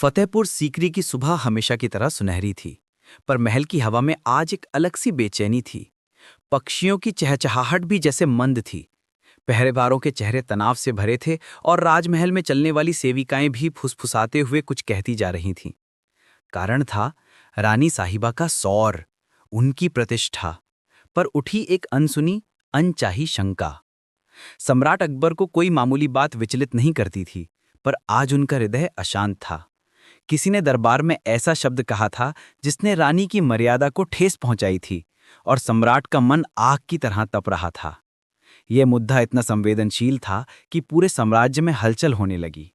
फतेहपुर सीकरी की सुबह हमेशा की तरह सुनहरी थी, पर महल की हवा में आज एक अलग सी बेचैनी थी। पक्षियों की चहचहाहट भी जैसे मंद थी। पहरेदारों के चेहरे तनाव से भरे थे और राजमहल में चलने वाली सेविकाएं भी फुसफुसाते हुए कुछ कहती जा रही थीं। कारण था रानी साहिबा का सौर, उनकी प्रतिष्ठा। पर उठी एक अनसुनी, अनचाही शंका। सम्राट अकबर को कोई मामूली बात विचलित नहीं करती थी, पर आज उनका हृदय अशांत था। किसी ने दरबार में ऐसा शब्द कहा था जिसने रानी की मर्यादा को ठेस पहुंचाई थी, और सम्राट का मन आग की तरह तप रहा था। यह मुद्दा इतना संवेदनशील था कि पूरे साम्राज्य में हलचल होने लगी।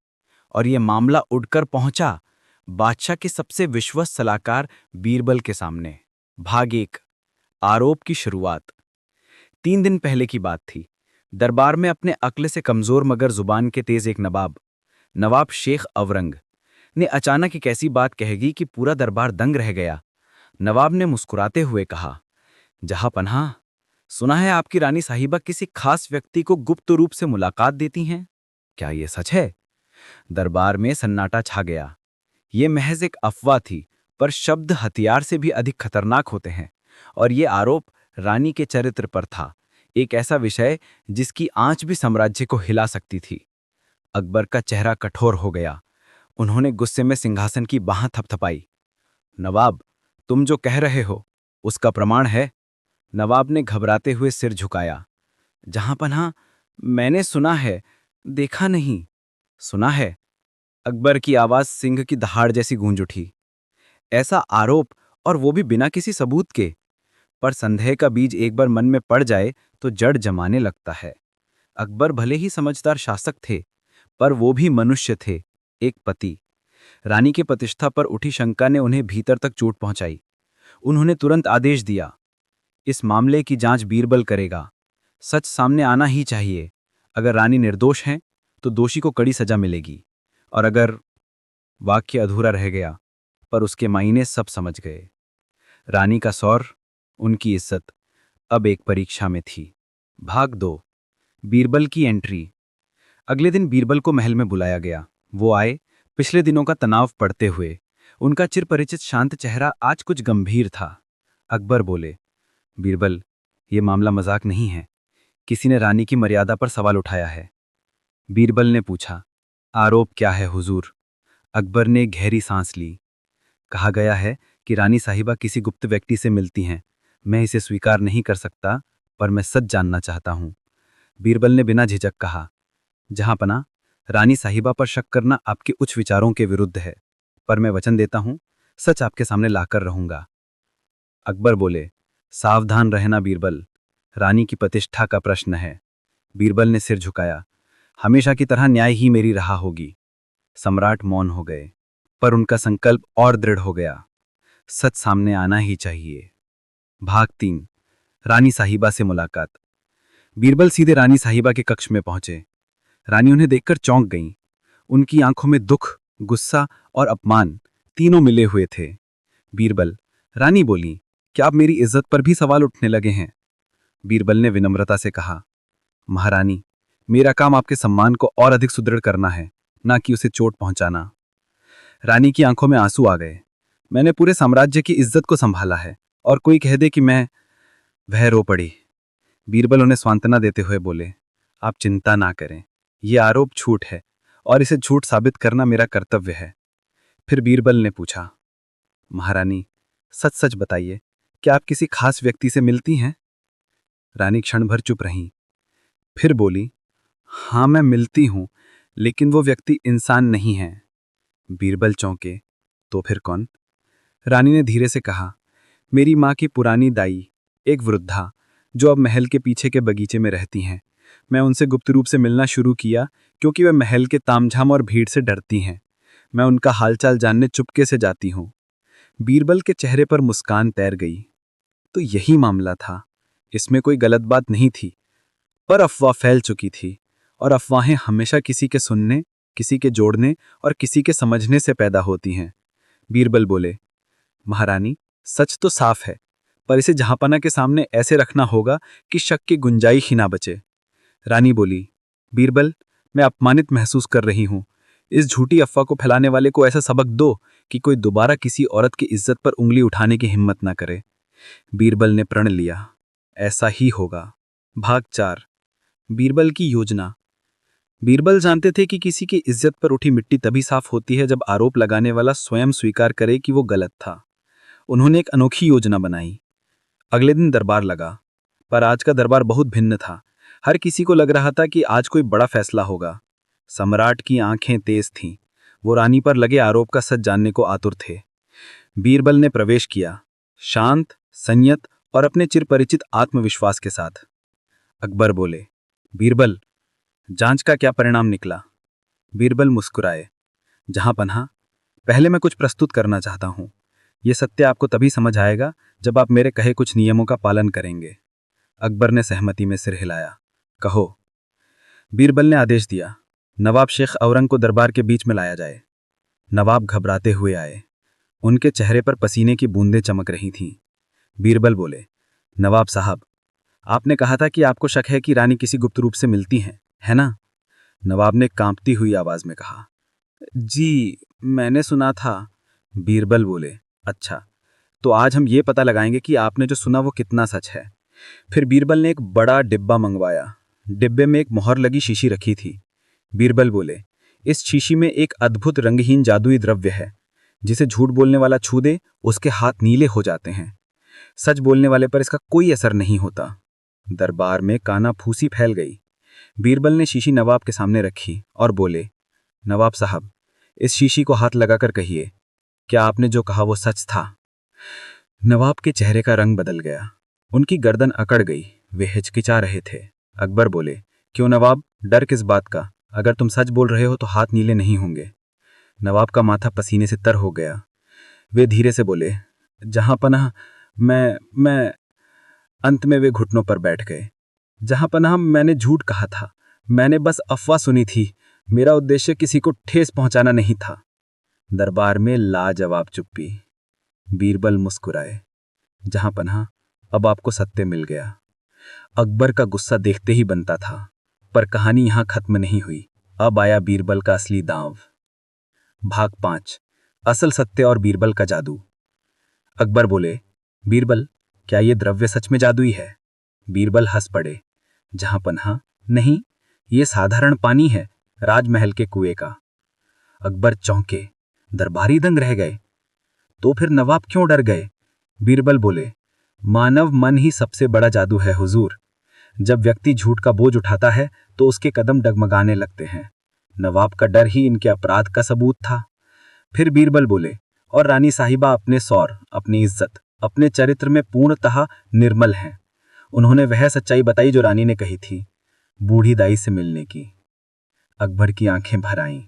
और यह मामला उड़कर पहुंचा बादशाह के सबसे विश्वस्त सलाहकार बीरबल के सामने। भाग 1, आरोप की शुरुआत। 3 दिन पहले की बात थी। दरबार में अपने अक्ल से कमजोर मगर जुबान के तेज एक नवाब शेख अवरंग ने अचानक एक ऐसी बात कहेगी कि पूरा दरबार दंग रह गया। नवाब ने मुस्कुराते हुए कहा, जहां पनाह, सुना है आपकी रानी साहिबा किसी खास व्यक्ति को गुप्त रूप से मुलाकात देती हैं। क्या यह सच है? दरबार में सन्नाटा छा गया। यह महज एक अफवाह थी, पर शब्द हथियार से भी अधिक खतरनाक होते हैं, और यह आरोप रानी के चरित्र पर था। एक ऐसा विषय जिसकी आंच भी साम्राज्य को हिला सकती थी। अकबर का चेहरा कठोर हो गया। उन्होंने गुस्से में सिंहासन की बाह थपथपाई। नवाब, तुम जो कह रहे हो उसका प्रमाण है? नवाब ने घबराते हुए सिर झुकाया। जहां पनाह, मैंने सुना है, देखा नहीं। सुना है? अकबर की आवाज सिंह की दहाड़ जैसी गूंज उठी। ऐसा आरोप, और वो भी बिना किसी सबूत के। पर संदेह का बीज एक बार मन में पड़ जाए तो जड़ जमाने लगता है। अकबर भले ही समझदार शासक थे, पर वो भी मनुष्य थे, एक पति। रानी के प्रतिष्ठा पर उठी शंका ने उन्हें भीतर तक चोट पहुंचाई। उन्होंने तुरंत आदेश दिया, इस मामले की जांच बीरबल करेगा। सच सामने आना ही चाहिए। अगर रानी निर्दोष हैं तो दोषी को कड़ी सजा मिलेगी, और अगर... वाक्य अधूरा रह गया, पर उसके मायने सब समझ गए। रानी का सौर, उनकी इज्जत, अब एक परीक्षा में थी। भाग 2, बीरबल की एंट्री। अगले दिन बीरबल को महल में बुलाया गया। वो आए, पिछले दिनों का तनाव पड़ते हुए। उनका चिरपरिचित शांत चेहरा आज कुछ गंभीर था। अकबर बोले, बीरबल, ये मामला मजाक नहीं है। किसी ने रानी की मर्यादा पर सवाल उठाया है। बीरबल ने पूछा, आरोप क्या है हुजूर? अकबर ने गहरी सांस ली। कहा गया है कि रानी साहिबा किसी गुप्त व्यक्ति से मिलती हैं। मैं इसे स्वीकार नहीं कर सकता, पर मैं सच जानना चाहता हूं। बीरबल ने बिना झिझक कहा, जहां पना, रानी साहिबा पर शक करना आपके उच्च विचारों के विरुद्ध है, पर मैं वचन देता हूं, सच आपके सामने लाकर रहूंगा। अकबर बोले, सावधान रहना बीरबल, रानी की प्रतिष्ठा का प्रश्न है। बीरबल ने सिर झुकाया, हमेशा की तरह न्याय ही मेरी राह होगी। सम्राट मौन हो गए, पर उनका संकल्प और दृढ़ हो गया। सच सामने आना ही चाहिए। भाग 3, रानी साहिबा से मुलाकात। बीरबल सीधे रानी साहिबा के कक्ष में पहुंचे। रानी उन्हें देखकर चौंक गईं। उनकी आंखों में दुख, गुस्सा और अपमान तीनों मिले हुए थे। बीरबल, रानी बोली, क्या अब मेरी इज्जत पर भी सवाल उठने लगे हैं? बीरबल ने विनम्रता से कहा, महारानी, मेरा काम आपके सम्मान को और अधिक सुदृढ़ करना है, ना कि उसे चोट पहुंचाना। रानी की आंखों में आंसू आ गए। मैंने पूरे साम्राज्य की इज्जत को संभाला है, और कोई कह दे कि मैं... वह रो पड़ी। बीरबल उन्हें सांत्वना देते हुए बोले, आप चिंता ना करें, यह आरोप झूठ है, और इसे झूठ साबित करना मेरा कर्तव्य है। फिर बीरबल ने पूछा, महारानी, सच सच बताइए, क्या आप किसी खास व्यक्ति से मिलती हैं? रानी क्षण भर चुप रहीं, फिर बोली, हाँ मैं मिलती हूं, लेकिन वो व्यक्ति इंसान नहीं है। बीरबल चौंके, तो फिर कौन? रानी ने धीरे से कहा, मेरी माँ की पुरानी दाई, एक वृद्धा, जो अब महल के पीछे के बगीचे में रहती हैं। मैं उनसे गुप्त रूप से मिलना शुरू किया, क्योंकि वे महल के तामझाम और भीड़ से डरती हैं। मैं उनका हालचाल जानने चुपके से जाती हूँ। बीरबल के चेहरे पर मुस्कान तैर गई। तो यही मामला था। इसमें कोई गलत बात नहीं थी, पर अफवाह फैल चुकी थी, और अफवाहें हमेशा किसी के सुनने, किसी के जोड़ने और किसी के समझने से पैदा होती हैं। बीरबल बोले, महारानी, सच तो साफ है, पर इसे जहांपना के सामने ऐसे रखना होगा कि शक की गुंजाइश ही ना बचे। रानी बोली, बीरबल, मैं अपमानित महसूस कर रही हूं। इस झूठी अफवाह को फैलाने वाले को ऐसा सबक दो कि कोई दोबारा किसी औरत की इज्जत पर उंगली उठाने की हिम्मत न करे। बीरबल ने प्रण लिया, ऐसा ही होगा। भाग 4। बीरबल की योजना। बीरबल जानते थे कि किसी की इज्जत पर उठी मिट्टी तभी साफ होती है जब आरोप लगाने वाला स्वयं स्वीकार करे कि वो गलत था। उन्होंने एक अनोखी योजना बनाई। अगले दिन दरबार लगा, पर आज का दरबार बहुत भिन्न था। हर किसी को लग रहा था कि आज कोई बड़ा फैसला होगा। सम्राट की आंखें तेज थीं। वो रानी पर लगे आरोप का सच जानने को आतुर थे। बीरबल ने प्रवेश किया, शांत, संयत और अपने चिरपरिचित आत्मविश्वास के साथ। अकबर बोले, बीरबल, जांच का क्या परिणाम निकला? बीरबल मुस्कुराए, जहां पन्हा, पहले मैं कुछ प्रस्तुत करना चाहता हूं। यह सत्य आपको तभी समझ आएगा जब आप मेरे कहे कुछ नियमों का पालन करेंगे। अकबर ने सहमति में सिर हिलाया। कहो। बीरबल ने आदेश दिया, नवाब शेख औरंग को दरबार के बीच में लाया जाए। नवाब घबराते हुए आए। उनके चेहरे पर पसीने की बूंदें चमक रही थीं। बीरबल बोले, नवाब साहब, आपने कहा था कि आपको शक है कि रानी किसी गुप्त रूप से मिलती हैं, है ना? नवाब ने कांपती हुई आवाज में कहा, जी, मैंने सुना था। बीरबल बोले, अच्छा, तो आज हम ये पता लगाएंगे कि आपने जो सुना वो कितना सच है। फिर बीरबल ने एक बड़ा डिब्बा मंगवाया। डिब्बे में एक मोहर लगी शीशी रखी थी। बीरबल बोले, इस शीशी में एक अद्भुत रंगहीन जादुई द्रव्य है, जिसे झूठ बोलने वाला छू दे उसके हाथ नीले हो जाते हैं। सच बोलने वाले पर इसका कोई असर नहीं होता। दरबार में कानाफूसी फैल गई। बीरबल ने शीशी नवाब के सामने रखी और बोले, नवाब साहब, इस शीशी को हाथ लगाकर कहिए, क्या आपने जो कहा वो सच था? नवाब के चेहरे का रंग बदल गया। उनकी गर्दन अकड़ गई। वे हिचकिचा रहे थे। अकबर बोले, क्यों नवाब, डर किस बात का? अगर तुम सच बोल रहे हो तो हाथ नीले नहीं होंगे। नवाब का माथा पसीने से तर हो गया। वे धीरे से बोले, जहां पनाह, मैं अंत में वे घुटनों पर बैठ गए। जहां पनाह, मैंने झूठ कहा था। मैंने बस अफवाह सुनी थी। मेरा उद्देश्य किसी को ठेस पहुंचाना नहीं था। दरबार में लाजवाब चुप्पी। बीरबल मुस्कुराए, जहां पनाह, अब आपको सत्य मिल गया। अकबर का गुस्सा देखते ही बनता था, पर कहानी यहां खत्म नहीं हुई। अब आया बीरबल का असली दांव। भाग 5। असल सत्य और बीरबल का जादू। अकबर बोले, बीरबल, क्या यह द्रव्य सच में जादुई है? बीरबल हंस पड़े, जहां पन्हा, नहीं, यह साधारण पानी है, राजमहल के कुएं का। अकबर चौंके, दरबारी दंग रह गए। तो फिर नवाब क्यों डर गए? बीरबल बोले, मानव मन ही सबसे बड़ा जादू है हुजूर। जब व्यक्ति झूठ का बोझ उठाता है तो उसके कदम डगमगाने लगते हैं। नवाब का डर ही इनके अपराध का सबूत था। फिर बीरबल बोले, और रानी साहिबा अपने सौर, अपनी इज्जत, अपने चरित्र में पूर्णतः निर्मल हैं। उन्होंने वह सच्चाई बताई जो रानी ने कही थी, बूढ़ी दाई से मिलने की। अकबर की आंखें भर आईं।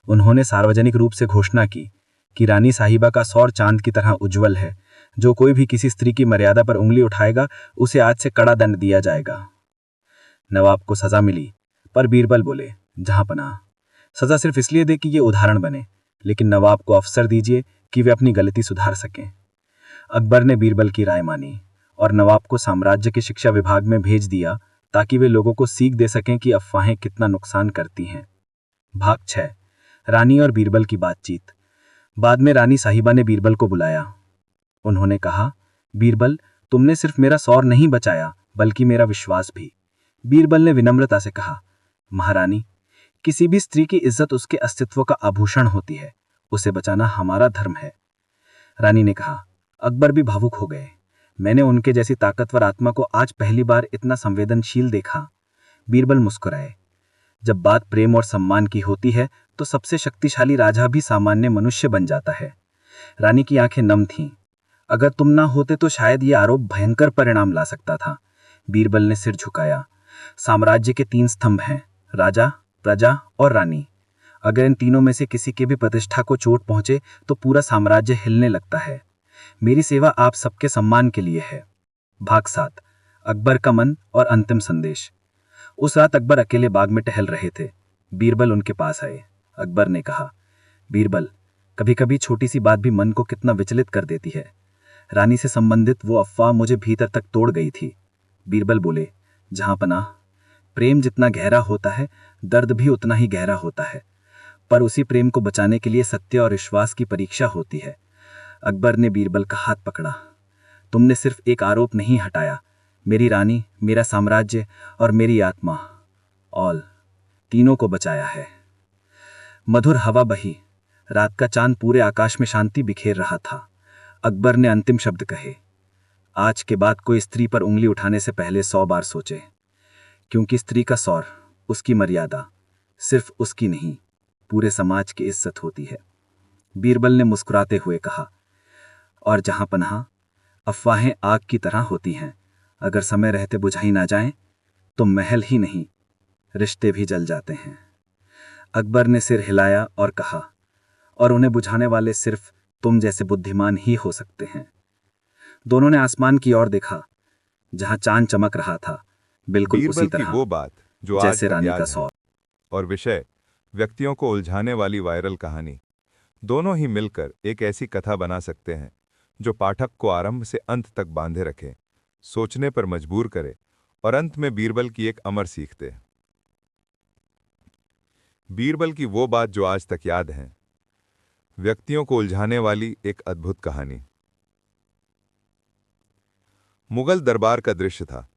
उन्होंने सार्वजनिक रूप से घोषणा की कि रानी साहिबा का सौर चांद की तरह उज्जवल है। जो कोई भी किसी स्त्री की मर्यादा पर उंगली उठाएगा उसे आज से कड़ा दंड दिया जाएगा। नवाब को सजा मिली, पर बीरबल बोले, जहां पनाह, सजा सिर्फ इसलिए दे कि ये उदाहरण बने, लेकिन नवाब को अवसर दीजिए कि वे अपनी गलती सुधार सकें। अकबर ने बीरबल की राय मानी और नवाब को साम्राज्य के शिक्षा विभाग में भेज दिया ताकि वे लोगों को सीख दे सकें कि अफवाहें कितना नुकसान करती हैं। भाग 6। रानी और बीरबल की बातचीत। बाद में रानी साहिबा ने बीरबल को बुलाया। उन्होंने कहा, बीरबल, तुमने सिर्फ मेरा सौर नहीं बचाया बल्कि मेरा विश्वास भी। बीरबल ने विनम्रता से कहा, महारानी, किसी भी स्त्री की इज्जत उसके अस्तित्व का आभूषण होती है, उसे बचाना हमारा धर्म है। रानी ने कहा। अकबर भी भावुक हो गए। मैंने उनके जैसी ताकतवर आत्मा को आज पहली बार इतना संवेदनशील देखा। बीरबल मुस्कुराए। जब बात प्रेम और सम्मान की होती है तो सबसे शक्तिशाली राजा भी सामान्य मनुष्य बन जाता है। रानी की आंखें नम थीं। अगर तुम ना होते तो शायद ये आरोप भयंकर परिणाम ला सकता था। बीरबल ने सिर झुकाया। साम्राज्य के 3 स्तंभ हैं, राजा, प्रजा और रानी। अगर इन तीनों में से किसी की भी प्रतिष्ठा को चोट पहुंचे तो पूरा साम्राज्य हिलने लगता है। मेरी सेवा आप सबके सम्मान के लिए है। भाग 7। अकबर का मन और अंतिम संदेश। उस रात अकबर अकेले बाग में टहल रहे थे। बीरबल उनके पास आए। अकबर ने कहा, बीरबल, कभी कभी छोटी सी बात भी मन को कितना विचलित कर देती है। रानी से संबंधित वो अफवाह मुझे भीतर तक तोड़ गई थी। बीरबल बोले, जहां पनाह, प्रेम जितना गहरा होता है दर्द भी उतना ही गहरा होता है। पर उसी प्रेम को बचाने के लिए सत्य और विश्वास की परीक्षा होती है। अकबर ने बीरबल का हाथ पकड़ा। तुमने सिर्फ एक आरोप नहीं हटाया, मेरी रानी, मेरा साम्राज्य और मेरी आत्मा, ऑल तीनों को बचाया है। मधुर हवा बही, रात का चांद पूरे आकाश में शांति बिखेर रहा था। अकबर ने अंतिम शब्द कहे, आज के बाद कोई स्त्री पर उंगली उठाने से पहले 100 बार सोचे, क्योंकि स्त्री का सौर, उसकी मर्यादा सिर्फ उसकी नहीं, पूरे समाज की इज्जत होती है। बीरबल ने मुस्कुराते हुए कहा, और जहां पनाह, अफवाहें आग की तरह होती हैं, अगर समय रहते बुझाई ना जाएं, तो महल ही नहीं, रिश्ते भी जल जाते हैं। अकबर ने सिर हिलाया और कहा, और उन्हें बुझाने वाले सिर्फ तुम जैसे बुद्धिमान ही हो सकते हैं। दोनों ने आसमान की ओर देखा, जहां चांद चमक रहा था, बिल्कुल उसी तरह वो बात जो जैसे आज तक रानी याद का है। सौर। और विषय व्यक्तियों को उलझाने वाली वायरल कहानी, दोनों ही मिलकर एक ऐसी कथा बना सकते हैं जो पाठक को आरंभ से अंत तक बांधे रखे, सोचने पर मजबूर करे और अंत में बीरबल की एक अमर सीख दे। बीरबल की वो बात जो आज तक याद है, व्यक्तियों को उलझाने वाली एक अद्भुत कहानी। मुगल दरबार का दृश्य था,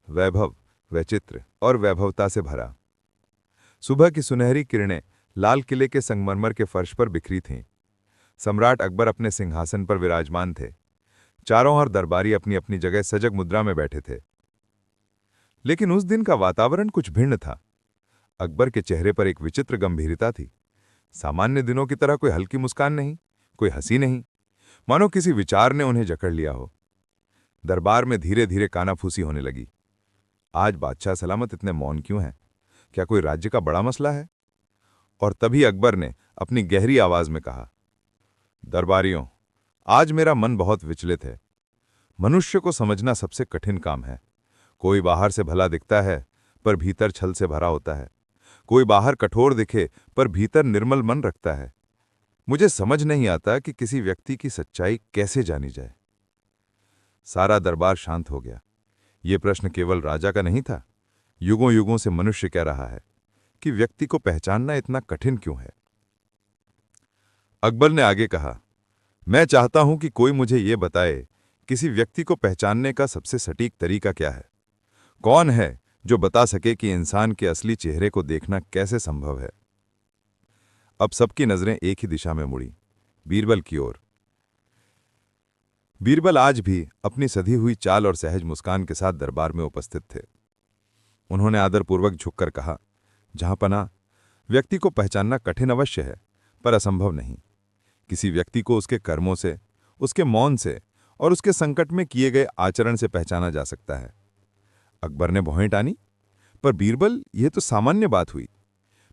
वैभव, वैचित्र और वैभवता से भरा। सुबह की सुनहरी किरणें लाल किले के संगमरमर के फर्श पर बिखरी थीं। सम्राट अकबर अपने सिंहासन पर विराजमान थे। चारों ओर दरबारी अपनी अपनी जगह सजग मुद्रा में बैठे थे। लेकिन उस दिन का वातावरण कुछ भिन्न था। अकबर के चेहरे पर एक विचित्र गंभीरता थी। सामान्य दिनों की तरह कोई हल्की मुस्कान नहीं, कोई हंसी नहीं, मानो किसी विचार ने उन्हें जकड़ लिया हो। दरबार में धीरे धीरे कानाफूसी होने लगी। आज बादशाह सलामत इतने मौन क्यों हैं? क्या कोई राज्य का बड़ा मसला है? और तभी अकबर ने अपनी गहरी आवाज में कहा, दरबारियों, आज मेरा मन बहुत विचलित है। मनुष्य को समझना सबसे कठिन काम है। कोई बाहर से भला दिखता है, पर भीतर छल से भरा होता है। कोई बाहर कठोर दिखे, पर भीतर निर्मल मन रखता है। मुझे समझ नहीं आता कि किसी व्यक्ति की सच्चाई कैसे जानी जाए। सारा दरबार शांत हो गया। ये प्रश्न केवल राजा का नहीं था, युगों युगों से मनुष्य कह रहा है कि व्यक्ति को पहचानना इतना कठिन क्यों है। अकबर ने आगे कहा, मैं चाहता हूं कि कोई मुझे ये बताए, किसी व्यक्ति को पहचानने का सबसे सटीक तरीका क्या है। कौन है जो बता सके कि इंसान के असली चेहरे को देखना कैसे संभव है। अब सबकी नजरें एक ही दिशा में मुड़ी, बीरबल की ओर। बीरबल आज भी अपनी सधी हुई चाल और सहज मुस्कान के साथ दरबार में उपस्थित थे। उन्होंने आदरपूर्वक झुककर कहा, जहांपना, व्यक्ति को पहचानना कठिन अवश्य है, पर असंभव नहीं। किसी व्यक्ति को उसके कर्मों से, उसके मौन से और उसके संकट में किए गए आचरण से पहचाना जा सकता है। अकबर ने भौहें टानी, पर बीरबल, यह तो सामान्य बात हुई।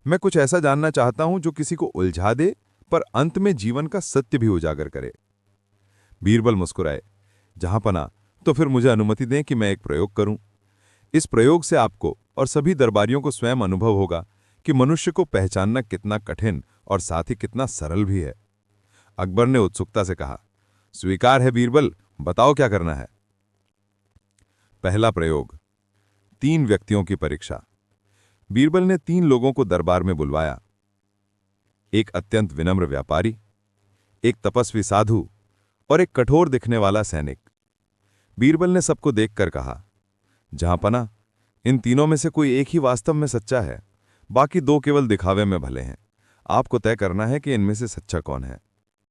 मैं कुछ ऐसा जानना चाहता हूं जो किसी को उलझा दे, पर अंत में जीवन का सत्य भी उजागर करे। बीरबल मुस्कुराए, जहांपना, तो फिर मुझे अनुमति दें कि मैं एक प्रयोग करूं। इस प्रयोग से आपको और सभी दरबारियों को स्वयं अनुभव होगा कि मनुष्य को पहचानना कितना कठिन और साथ ही कितना सरल भी है। अकबर ने उत्सुकता से कहा, स्वीकार है बीरबल, बताओ क्या करना है। पहला प्रयोग, 3 व्यक्तियों की परीक्षा। बीरबल ने 3 लोगों को दरबार में बुलवाया। एक अत्यंत विनम्र व्यापारी, एक तपस्वी साधु और एक कठोर दिखने वाला सैनिक। बीरबल ने सबको देखकर कहा, जहांपना, इन तीनों में से कोई एक ही वास्तव में सच्चा है, बाकी 2 केवल दिखावे में भले हैं। आपको तय करना है कि इनमें से सच्चा कौन है।